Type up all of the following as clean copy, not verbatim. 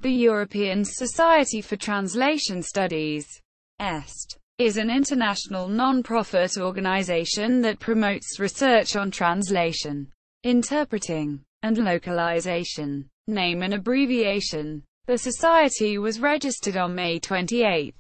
The European Society for Translation Studies (EST) is an international non-profit organization that promotes research on translation, interpreting, and localization. Name and abbreviation. The Society was registered on May 28,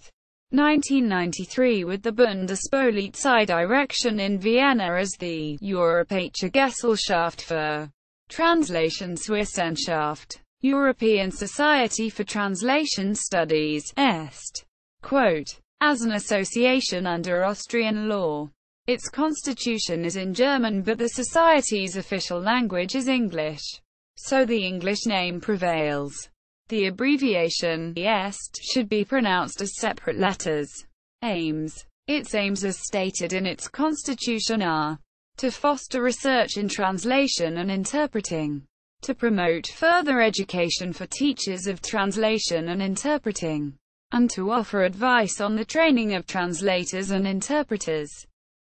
1993 with the Bundespolizeidirektion in Vienna as the Europäische Gesellschaft für Translationswissenschaft, European Society for Translation Studies, EST. Quote, as an association under Austrian law. Its constitution is in German but the Society's official language is English, so the English name prevails. The abbreviation EST should be pronounced as separate letters. Aims. Its aims as stated in its constitution are to foster research in translation and interpreting, to promote further education for teachers of translation and interpreting, and to offer advice on the training of translators and interpreters.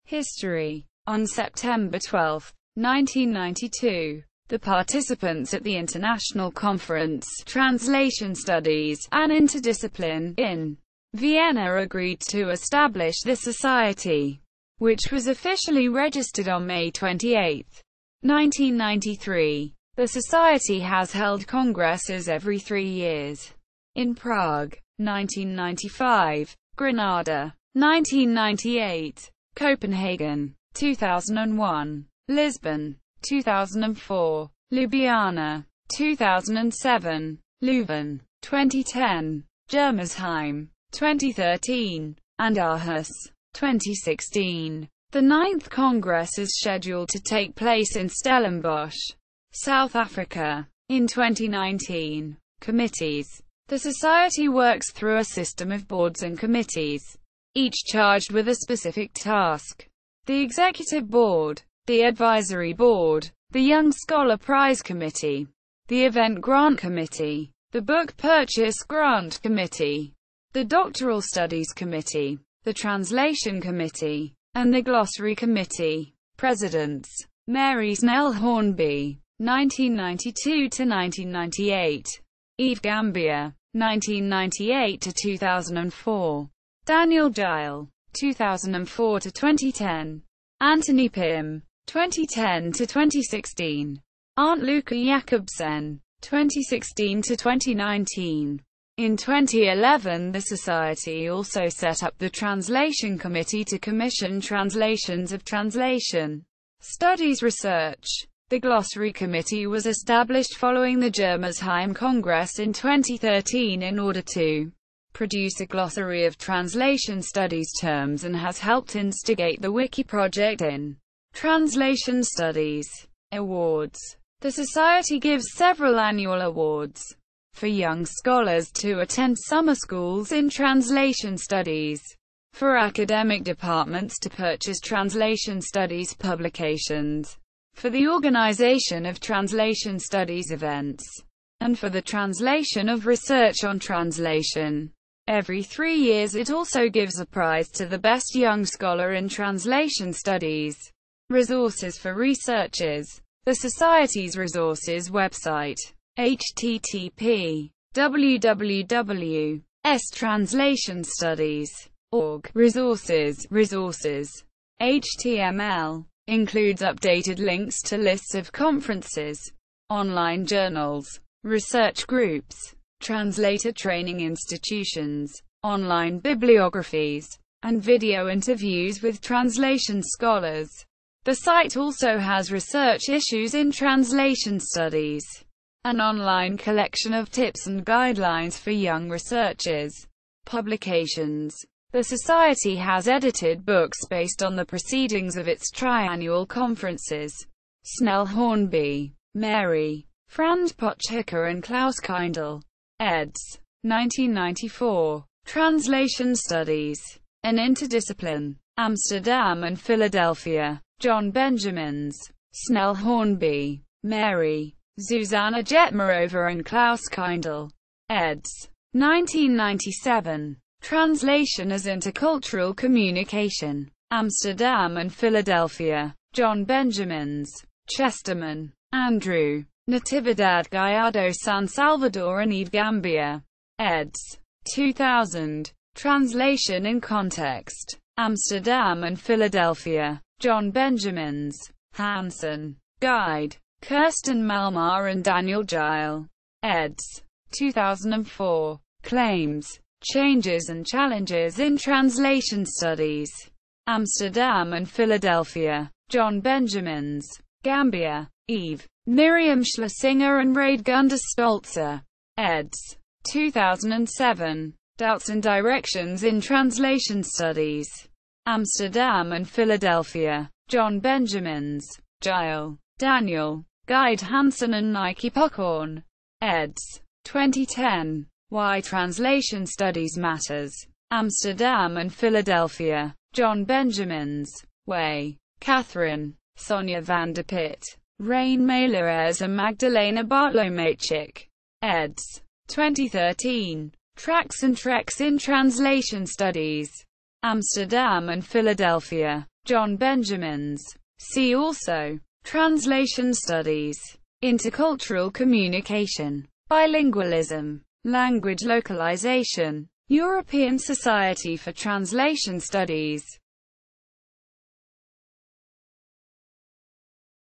History. On September 12, 1992, the participants at the International Conference, Translation Studies, an Interdiscipline, in Vienna agreed to establish the Society, which was officially registered on May 28, 1993. The Society has held congresses every 3 years. In Prague, 1995, Granada, 1998, Copenhagen, 2001, Lisbon, 2004, Ljubljana, 2007, Leuven, 2010, Germersheim, 2013, and Aarhus, 2016. The 9th Congress is scheduled to take place in Stellenbosch, South Africa, in 2019. Committees. The Society works through a system of boards and committees, each charged with a specific task. The Executive Board, the Advisory Board, the Young Scholar Prize Committee, the Event Grant Committee, the Book Purchase Grant Committee, the Doctoral Studies Committee, the Translation Committee, and the Glossary Committee. Presidents. Mary Snell Hornby, 1992 to 1998. Eve Gambier, 1998 to 2004. Daniel Gile, 2004 to 2010. Anthony Pym, 2010 to 2016. Arndt Luca Jakobsen, 2016 to 2019. In 2011, the Society also set up the Translation Committee to commission translations of translation studies research. The Glossary Committee was established following the Germersheim Congress in 2013 in order to produce a glossary of translation studies terms and has helped instigate the Wiki project in translation studies. Awards. The Society gives several annual awards for young scholars to attend summer schools in translation studies, for academic departments to purchase translation studies publications, for the organization of translation studies events, and for the translation of research on translation. Every 3 years it also gives a prize to the best young scholar in translation studies. Resources for researchers. The Society's resources website. http://www.estranslationstudies.org. Resources. HTML. Includes updated links to lists of conferences, online journals, research groups, translator training institutions, online bibliographies, and video interviews with translation scholars. The site also has research issues in translation studies, an online collection of tips and guidelines for young researchers. Publications. The Society has edited books based on the proceedings of its triannual conferences. Snell Hornby, Mary, Franz Pochhicker and Klaus Kindl. eds. 1994. Translation Studies. An Interdiscipline. Amsterdam and Philadelphia. John Benjamins. Snell Hornby, Mary, Zuzanna Jetmarova and Klaus Kindl. eds. 1997. Translation as Intercultural Communication. Amsterdam and Philadelphia. John Benjamins. Chesterman, Andrew. Natividad Gallardo San Salvador and Eve Gambia. eds. 2000. Translation in context. Amsterdam and Philadelphia. John Benjamins. Hansen. Guide. Kirsten Malmar and Daniel Gile. eds. 2004. Claims, Changes and Challenges in Translation Studies. Amsterdam and Philadelphia. John Benjamins. Gambia. Eve. Miriam Schlesinger and Radegunda Stolzer. eds. 2007. Doubts and Directions in Translation Studies. Amsterdam and Philadelphia. John Benjamins. Gile. Daniel. Guide Hansen and Nike Puckhorn. eds. 2010. Why Translation Studies Matters. Amsterdam and Philadelphia. John Benjamins. Way. Catherine. Sonia van der Pitt. Rain Mailerez and Magdalena Bartlomacic. eds. 2013. Tracks and Treks in Translation Studies. Amsterdam and Philadelphia. John Benjamins. See also. Translation Studies. Intercultural Communication. Bilingualism. Language Localization. European Society for Translation Studies.